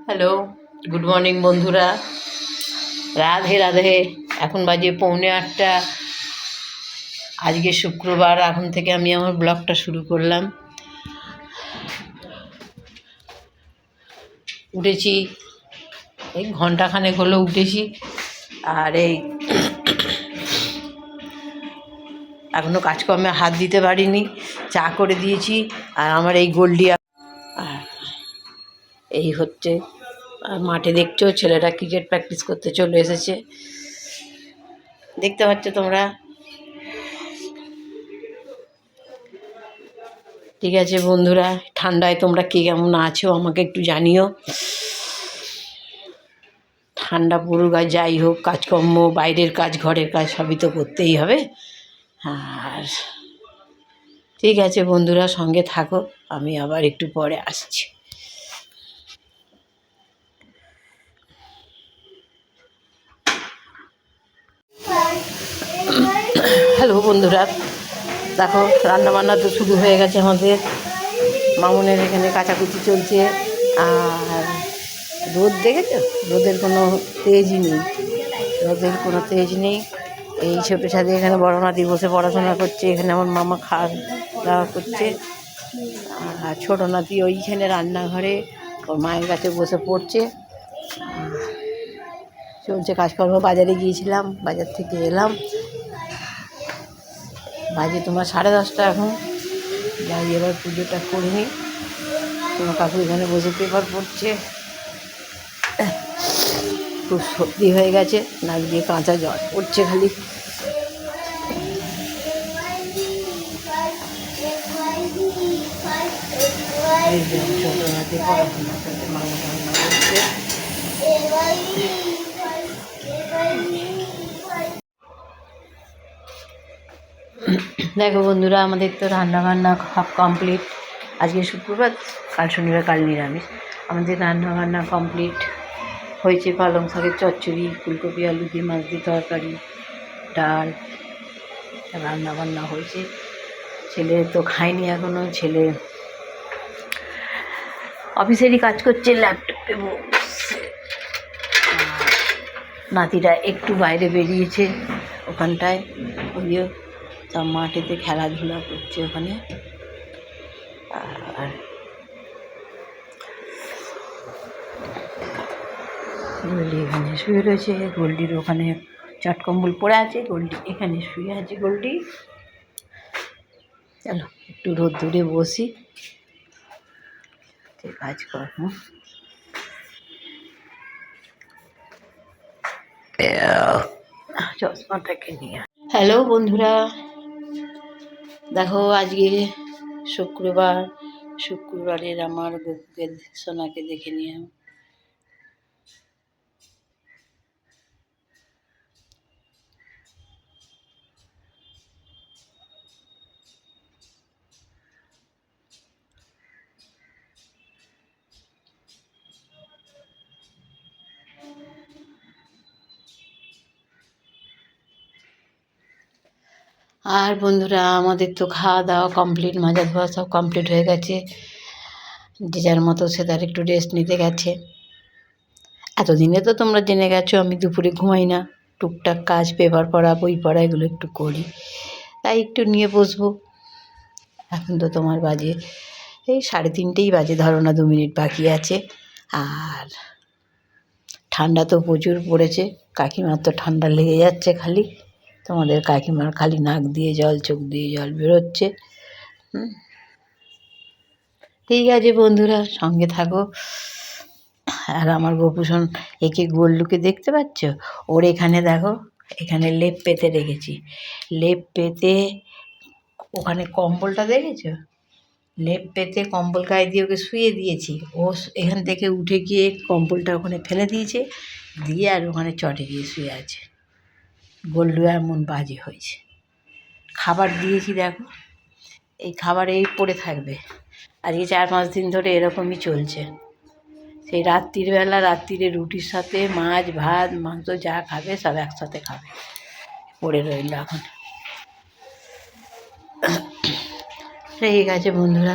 Hello, good morning বন্ধুরা। রাধে রাধে। এখন বাজে 7:45। আজকে শুক্রবার। এখন থেকে আমি আমার ব্লগটা শুরু করলাম। উঠেছি, এই ঘন্টাখানেক হলো উঠেছি। আর এই এখনও কাজকর্মে হাত দিতে পারিনি। চা করে দিয়েছি। আর আমার এই গোল্ডি এই হচ্ছে। আর মাঠে দেখছো ছেলেরা ক্রিকেট প্র্যাকটিস করতে চলে এসেছে, দেখতে পাচ্ছ তোমরা। ঠিক আছে বন্ধুরা, ঠান্ডায় তোমরা কে কেমন আছো আমাকে একটু জানিও। ঠান্ডা পড়ুক আর যাই হোক, কাজকর্ম, বাইরের কাজ, ঘরের কাজ সবই তো করতেই হবে। আর ঠিক আছে বন্ধুরা, সঙ্গে থাকো, আমি আবার একটু পরে আসছি। হ্যালো বন্ধুরা, দেখো রান্নাবান্না তো শুরু হয়ে গেছে আমাদের। মামুনের এখানে কাচাকুচি চলছে। আর রোদ দেখেছো, রোদের কোনো তেজই নেই, রোদের কোনো তেজ নেই। এই ছোটো সাথে এখানে বড় নাতি বসে পড়াশোনা করছে, এখানে আমার মামা খাওয়া দাওয়া করছে। আর ছোটো নাতি ওইখানে রান্নাঘরে ওর মায়ের কাছে বসে পড়ছে। চলছে কাজকর্ম। বাজারে গিয়েছিলাম, বাজার থেকে এলাম। বাজে তোমার 10:30 এখন। যাই এবার পুজোটা করে নিই। তোমার কাকু এখানে বসে পেপার পড়ছে। খুব সর্দি হয়ে গেছে, নাক দিয়ে কাঁচা জল পড়ছে খালি। ছোটো হাতে পড়াশোনা করতে মামা রান্না করছে। দেখো বন্ধুরা, আমাদের তো রান্নাবান্না সব কমপ্লিট। আজকে শুক্রবার, কাল শনিবার, কাল নিরামিষ। আমাদের রান্নাবান্না কমপ্লিট হয়েছে। পালং শাকের চচ্চড়ি, ফুলকপি আলু দিয়ে মাছ দিয়ে তরকারি, ডাল, রান্নাবান্না হয়েছে। ছেলে তো খায়নি এখনও। ছেলে অফিসেরই কাজ করছে ল্যাপটপে বসে। নাতিরা একটু বাইরে বেরিয়েছে ওখানটায়, ওই তা মাঠেতে খেলাধুলা করছে ওখানে। আর গোল্ডি এখানে শুয়ে রয়েছে। গোল্ডির ওখানে চাটকম্বল পড়ে আছে, গোল্ডি এখানে শুয়ে আছে। গোল্ডি চলো একটু রোদ্দুরে বসি, কাজকর্ম। চশমাটাকে নিয়ে। হ্যালো বন্ধুরা, দেখো আজকে শুক্রবার। শুক্রবারের আমার গপুকে সোনাকে দেখে নিয়ে। আর বন্ধুরা, আমাদের তো খাওয়া দাওয়া কমপ্লিট, মাজা ধোয়া সব কমপ্লিট হয়ে গেছে। যে যার মতো সে তার একটু রেস্ট নিতে গেছে। এতদিনে তো তোমরা জেনে গেছো আমি দুপুরে ঘুমাই না। টুকটাক কাজ, পেপার পড়া, বই পড়া, এগুলো একটু করি, তাই একটু নিয়ে বসবো। এখন তো তোমার বাজে এই 3:30 বাজে, ধরো না 2 মিনিট বাকি আছে। আর ঠান্ডা তো প্রচুর পড়েছে। কাকিমার তো ঠান্ডা লেগে যাচ্ছে খালি। তোমাদের কাকিমার খালি নাক দিয়ে জল, চোখ দিয়ে জল বেরোচ্ছে। ঠিক আছে বন্ধুরা, সঙ্গে থাকো। আর আমার গোপুসোন একে গোল্লুকে দেখতে পাচ্ছ? ওর এখানে দেখো, এখানে লেপ পেতে রেখেছি। লেপ পেতে ওখানে কম্বলটা দেখেছো? লেপ পেতে কম্বল গায়ে দিয়ে ওকে শুয়ে দিয়েছি। ও এখান থেকে উঠে গিয়ে কম্বলটা ওখানে ফেলে দিয়েছে, দিয়ে আর ওখানে চটে গিয়ে শুয়ে আছে। গোল্লু এমন বাজে হয়েছে। খাবার দিয়েছি দেখো, এই খাবার এই পড়ে থাকবে। আজকে 4-5 দিন ধরে এরকমই চলছে। সেই রাত্রিরে রুটির সাথে মাছ, ভাত, মাংস যা খাবে সব একসাথে খাবে, পড়ে রইল এখন। ঠিক আছে বন্ধুরা,